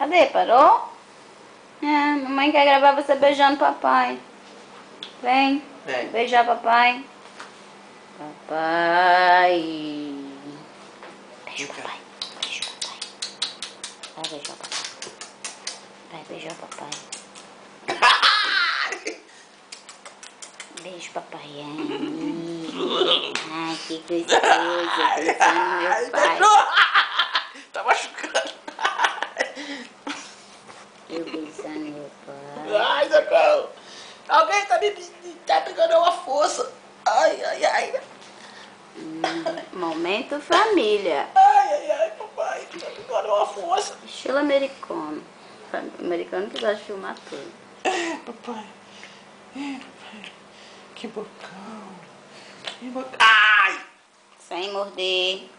Cadê? Parou? É, mamãe quer gravar você beijando papai. Vem. Vem. Beijar papai. Papai. Beijo papai. Beijo papai. Vai beijar papai. Vai beijar papai. Beijo papai. Ai, que gostoso. Beijando meu pai. Tá machucando. Eu beijando meu pai. Ai, socorro. Alguém tá pegando uma força. Ai, ai, ai. Momento família. Ai, papai. Tá pegando uma força. Estilo americano. Americano que gosta de filmar tudo. Papai. Papai. Que bocão. Que bocão. Ai! Sem morder.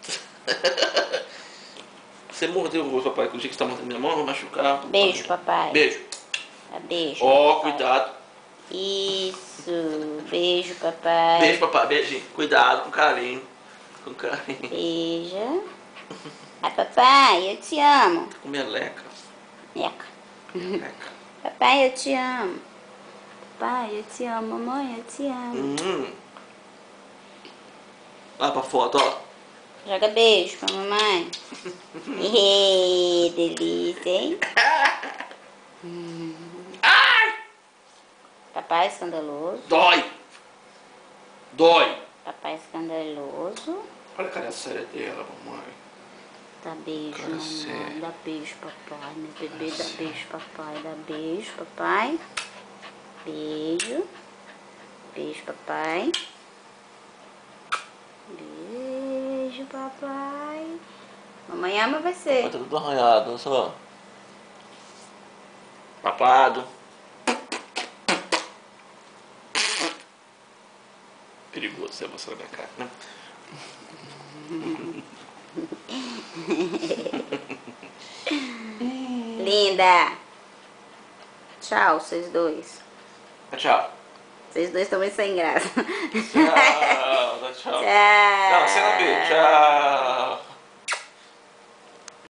Você mordeu o rosto, papai, que o dia que você tá mordendo minha mão, vai machucar. Papai. Beijo, papai. Beijo. Beijo. Ó, papai. cuidado. Isso. Beijo, papai. Beijo, papai. Beijinho. Cuidado, com carinho. Com carinho. Beija. Ai, papai, eu te amo. Com meleca. Eca. Meleca. Papai, eu te amo. Papai, eu te amo. Mamãe, eu te amo. Lá pra foto, ó. Joga beijo pra mamãe. Delícia, hein? Ai! Papai escandaloso. Dói! Dói! Papai escandaloso. Olha a cara séria dela, mamãe. Dá beijo, Cara, mamãe. sério. Dá beijo, papai. Meu bebê, Cara, dá sério. beijo, papai. Dá beijo, papai. Beijo. Beijo, papai. Beijo, papai. Mamãe ama você. Tá tudo arranhado, olha só. Papado. Perigoso você mostrar minha cara, né? Linda. Tchau, vocês dois. Tchau. Vocês dois estão muito sem graça. Tchau. Tchau. Tchau. Não, você não vê. Tchau.